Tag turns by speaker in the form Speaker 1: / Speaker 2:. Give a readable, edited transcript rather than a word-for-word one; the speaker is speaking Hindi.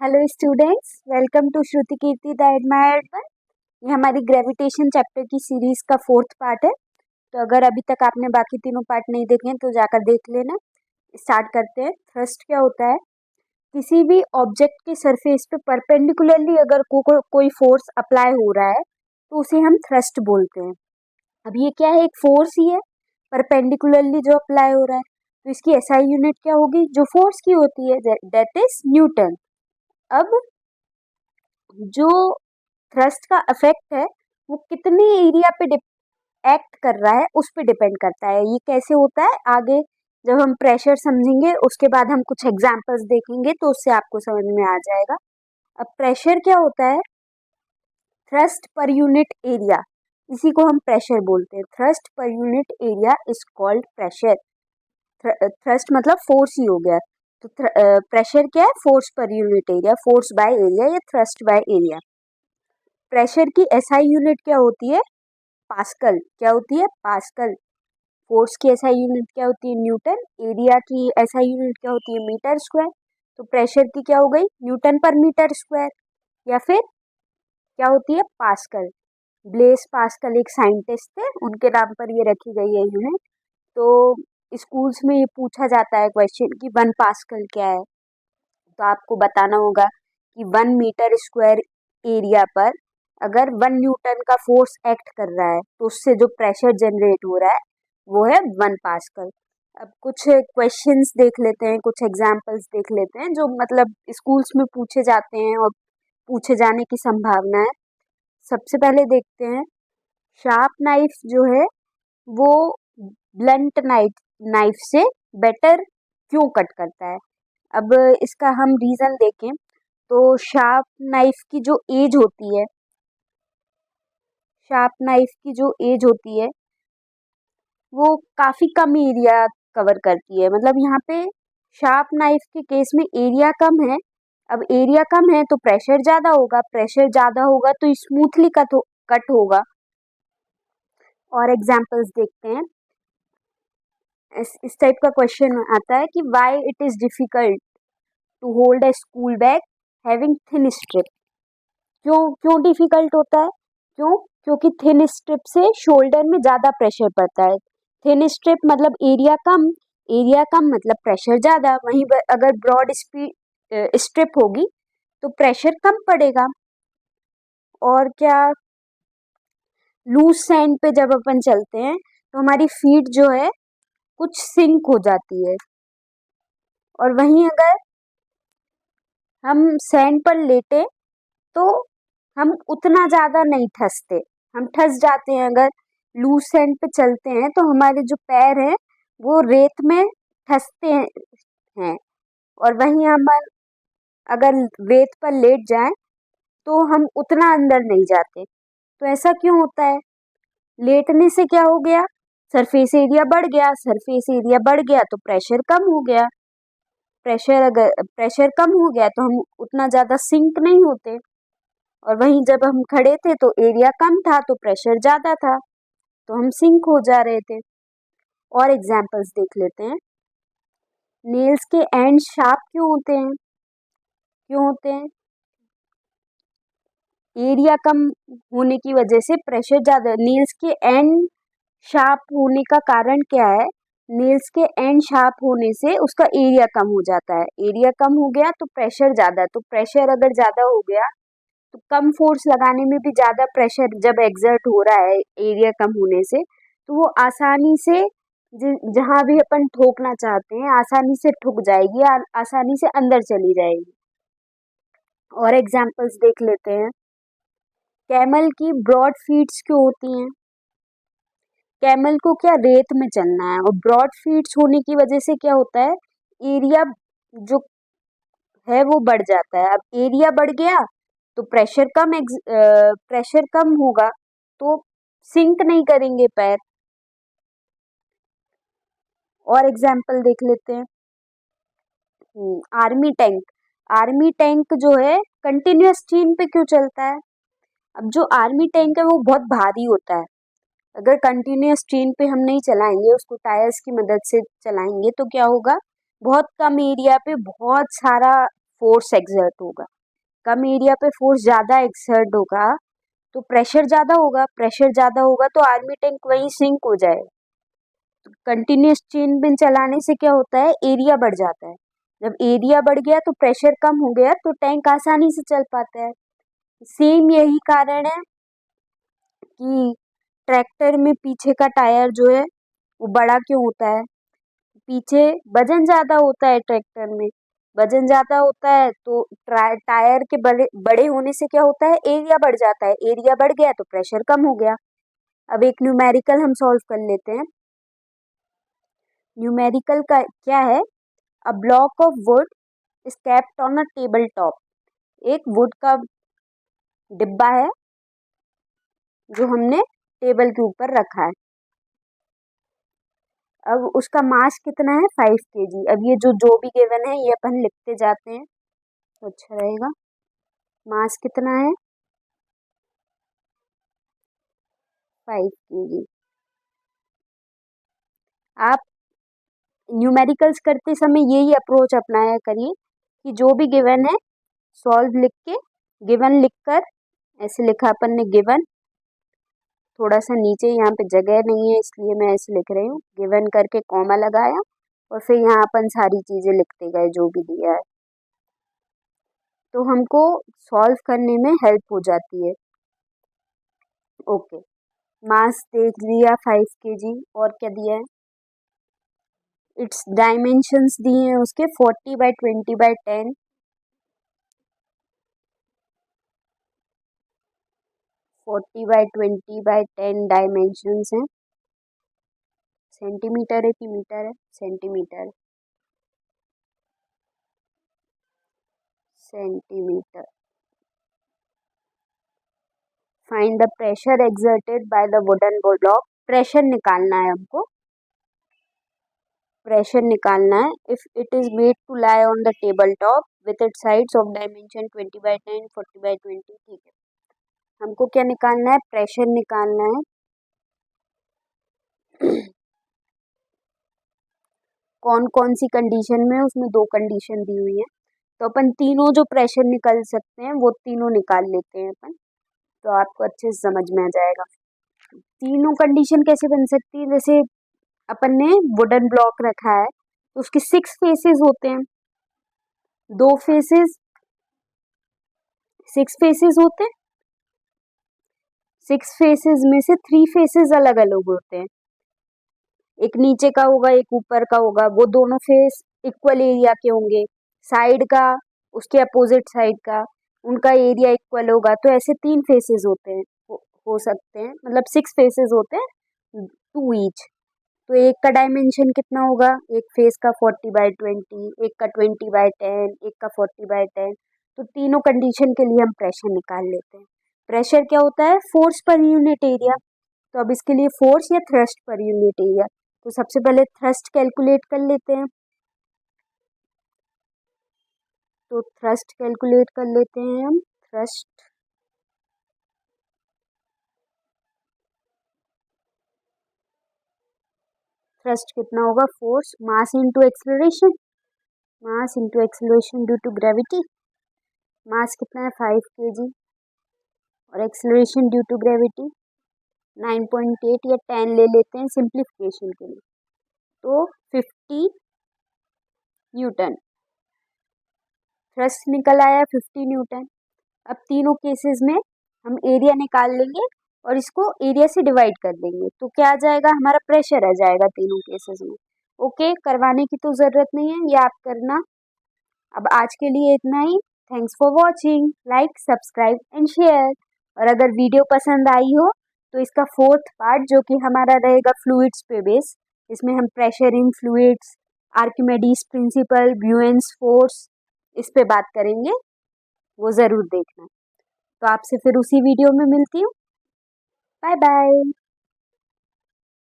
Speaker 1: Hello students, welcome to Shruti Kirti the admired one. ये हमारी ग्रेविटेशन चैप्टर की सीरीज का 4th पार्ट है। तो अगर अभी तक आपने बाकी तीनों पार्ट नहीं देखे हैं तो जाकर देख लेना। स्टार्ट करते हैं। थ्रस्ट क्या होता है? किसी भी ऑब्जेक्ट के सरफेस पे परपेंडिकुलरली अगर कोई फोर्स अप्लाई हो रहा है तो उसे हम थ्रस्ट बोलते हैं। अब ये क्या है? एक फोर्स ही है परपेंडिकुलरली जो अप्लाई हो रहा है। तो इसकी एसआई यूनिट क्या होगी जो फोर्स की होती है? That is Newton. अब जो थ्रस्ट का इफेक्ट है वो कितने एरिया पे एक्ट कर रहा है उस पे डिपेंड करता है। ये कैसे होता है आगे जब हम प्रेशर समझेंगे उसके बाद हम कुछ एग्जांपल्स देखेंगे तो उससे आपको समझ में आ जाएगा। अब प्रेशर क्या होता है? थ्रस्ट पर यूनिट एरिया, इसी को हम प्रेशर बोलते हैं। Thrust per unit area is called pressure. Thrust मतलब फोर्स ही हो गया। तो प्रेशर क्या है? Force per unit area, force by area या थ्रस्ट बाय एरिया। प्रेशर की एसआई यूनिट क्या होती है? पास्कल। क्या होती है? पास्कल। फोर्स की एसआई यूनिट क्या होती है? न्यूटन। एरिया की एसआई यूनिट क्या होती है? Metre square. तो प्रेशर की क्या हो गई? न्यूटन पर मीटर स्क्वायर। या फिर क्या होती है? पास्कल। ब्लेस पास्कल एक साइंटिस्ट थे, उनके नाम पर ये रखी गई है यूनिट। तो स्कूल्स में ये पूछा जाता है क्वेश्चन कि 1 पास्कल क्या है। तो आपको बताना होगा कि 1 मीटर स्क्वायर एरिया पर अगर 1 न्यूटन का फोर्स एक्ट कर रहा है तो उससे जो प्रेशर जनरेट हो रहा है वो है 1 पास्कल। अब कुछ क्वेश्चंस देख लेते हैं, कुछ एग्जांपल्स देख लेते हैं जो मतलब स्कूल्स में पूछे जाते हैं और पूछे जाने की संभावना है। सबसे पहले देखते हैं, शार्प नाइफ जो है वो ब्लंट नाइफ नाइफ से बेटर क्यों कट करता है? अब इसका हम रीजन देखें तो शार्प नाइफ की जो एज होती है, शार्प नाइफ की जो एज होती है वो काफी कम एरिया कवर करती है। मतलब यहाँ पे शार्प नाइफ के केस में एरिया कम है। अब एरिया कम है तो प्रेशर ज्यादा होगा, प्रेशर ज्यादा होगा तो स्मूथली कट होगा। और एग्जांपल्स देखते हैं। इस टाइप का क्वेश्चन आता है कि why it is difficult to hold a school bag having thin strip. क्यों क्यों डिफिकल्ट होता है? क्यों? क्योंकि थिन स्ट्रिप से शोल्डर में ज्यादा प्रेशर पड़ता है। थिन स्ट्रिप मतलब एरिया कम मतलब प्रेशर ज्यादा। वहीं पर अगर ब्रॉड स्ट्रिप होगी तो प्रेशर कम पड़ेगा। और क्या, लूज सैंड पे जब अपन चलते हैं तो हमारी फीट जो है कुछ सिंक हो जाती है। और वहीं अगर हम सैंड पर लेटे तो हम उतना ज्यादा नहीं ठसते, हम ठस जाते हैं। अगर लूज सैंड पे चलते हैं तो हमारे जो पैर हैं वो रेत में ठसते हैं। और वहीं हम अगर रेत पर लेट जाएं तो हम उतना अंदर नहीं जाते। तो ऐसा क्यों होता है? लेटने से क्या हो गया? सरफेस एरिया बढ़ गया। सरफेस एरिया बढ़ गया तो प्रेशर कम हो गया। प्रेशर कम हो गया तो हम उतना ज्यादा सिंक नहीं होते। और वहीं जब हम खड़े थे तो एरिया कम था तो प्रेशर ज्यादा था तो हम सिंक हो जा रहे थे। और एग्जांपल्स देख लेते हैं। नेल्स के एंड शार्प क्यों होते हैं? क्यों होते हैं? एरिया कम होने की वजह से प्रेशर ज्यादा। नेल्स के एंड शार्प होने का कारण क्या है? नेल्स के एंड शार्प होने से उसका एरिया कम हो जाता है। एरिया कम हो गया तो प्रेशर ज्यादा। तो प्रेशर अगर ज्यादा हो गया तो कम फोर्स लगाने में भी ज्यादा प्रेशर जब एग्जर्ट हो रहा है एरिया कम होने से तो वो आसानी से जहां भी अपन ठोकना चाहते हैं आसानी से ठुक जाएगी, आसानी से अंदर चली जाएगी। और एग्जांपल्स देख लेते हैं। कैमल की ब्रॉड फीट्स क्यों होती हैं? कैमल को क्या रेत में चलना है और ब्रॉड फीट्स होने की वजह से क्या होता है? एरिया जो है वो बढ़ जाता है। अब एरिया बढ़ गया तो प्रेशर कम होगा तो सिंक नहीं करेंगे पैर। और एग्जांपल देख लेते हैं। Army tank. आर्मी टैंक जो है कंटिन्यूअस स्टीम पे क्यों चलता है? अब जो आर्मी टैंक है वो बहुत भारी होता है। अगर कंटिन्यूअस स्टीम पे हम नहीं चलाएंगे, उसको टायर्स की मदद से चलाएंगे तो क्या होगा? बहुत कम एरिया पे बहुत सारा फोर्स एक्सर्ट होगा। कम एरिया पे फोर्स ज़्यादा एक्सर्ट होगा तो प्रेशर ज़्यादा होगा, प्रेशर ज़्यादा होगा तो आर्मी टैंक वहीं सिंक हो जाएगा। तो कंटिन्यूस चेन पिन चलाने से क्या होता है, एरिया बढ़ जाता है। जब एरिया बढ़ गया तो प्रेशर कम हो गया तो टैंक आसानी से चल पाता है। सेम यही कारण है कि ट्रैक्टर में पीछे का टायर जो है वो बड़ा क्यों होता है, पीछे वजन ज़्यादा होता है ट्रैक्टर में, वजन ज़्यादा होता है तो टायर के बड़े बड़े होने से क्या होता है, एरिया बढ़ जाता है, एरिया बढ़ गया तो प्रेशर कम हो गया। अब एक न्यूमेरिकल हम सॉल्व कर लेते हैं। न्यूमेरिकल का क्या है, a block of would is kept on a table top. एक वुड का डिब्बा है जो हमने टेबल के ऊपर रखा है। अब उसका मास कितना है, 5 kg। अब ये जो भी गिवन है ये अपन लिखते जाते हैं तो अच्छा रहेगा। मास कितना है, 5 kg। आप न्यूमेरिकल्स करते समय यही अप्रोच अपनाया करिए कि जो भी गिवन है सॉल्व लिख के, गिवन लिखकर, ऐसे लिखा अपन ने गिवन, थोड़ा सा नीचे यहाँ पे जगह नहीं है इसलिए मैं ऐसे लिख रही हूँ, गिवन करके कॉमा लगाया और फिर यहाँ अपन सारी चीजें लिखते गए जो भी दिया है, तो हमको सॉल्व करने में हेल्प हो जाती है। ओके, मास देख लिया 5 kg, और क्या दिया है, इट्स डायमेंशंस दिए हैं उसके 40/20/10, 40/20/10 डायमेंशंस हैं। सेंटीमीटर है कि मीटर है, centimetre, centimetre. Find the pressure exerted by the wooden block. Pressure निकालना है हमको, प्रेशर निकालना है। If it is made to lie on the table top with it sides of dimension 20/10, 40/20, ठीक है। हमको क्या निकालना है, प्रेशर निकालना है। कौन कौन सी कंडीशन में, उसमें 2 कंडीशन दी हुई है तो अपन तीनों जो प्रेशर निकाल सकते हैं वो तीनों निकाल लेते हैं अपन, तो आपको अच्छे से समझ में आ जाएगा। तीनों कंडीशन कैसे बन सकती है, जैसे अपन ने वुडन ब्लॉक रखा है तो उसके 6 फेसेस होते हैं, 2 फेसेस, 6 फेसेस होते हैं, 6 फेसेस में से 3 फेसेस अलग अलग होते हैं, एक नीचे का होगा एक ऊपर का होगा, वो दोनों फेस इक्वल एरिया के होंगे, साइड का उसके अपोजिट साइड का उनका एरिया इक्वल होगा, तो ऐसे 3 फेसेस होते हैं, हो सकते हैं, मतलब 6 फेसेस होते हैं, 2 ईच। तो एक का डायमेंशन कितना होगा, एक फेस का 40/20, एक का 20/10, एक का 40/10। तो तीनों कंडीशन के लिए हम प्रेशर निकाल लेते हैं। प्रेशर क्या होता है, फोर्स पर यूनिट एरिया। तो अब इसके लिए फोर्स या थ्रस्ट पर यूनिट एरिया, तो सबसे पहले थ्रस्ट कैलकुलेट कर लेते हैं। तो थ्रस्ट कैलकुलेट कर लेते हैं हम, थ्रस्ट, थ्रस्ट कितना होगा, force mass into acceleration, mass into acceleration due to gravity. Mass कितना है, 5 kg, और एक्सेलरेशन ड्यू टू ग्रेविटी 9.8 या 10 ले लेते हैं सिंप्लीफिकेशन के लिए, तो 50 न्यूटन। थ्रस्ट निकल आया 50 न्यूटन। अब तीनों केसेस में हम एरिया निकाल लेंगे और इसको एरिया से डिवाइड कर देंगे, तो क्या आ जाएगा, हमारा प्रेशर आ जाएगा तीनों केसेस में। ओके, करवाने की तो ज़रूरत नहीं है, ये आप करना। अब आज के लिए इतना ही। Thanks for watching, like, subscribe and share. और अगर वीडियो पसंद आई हो तो इसका 4th पार्ट जो कि हमारा रहेगा फ्लूइड्स पे बेस, इसमें हम pressure in fluids, Archimedes principle, buoyance force, इस पे बात करेंगे, वो ज़रूर देखना। तो आपसे फिर उसी वीडियो में मिलती हूँ। Bye bye.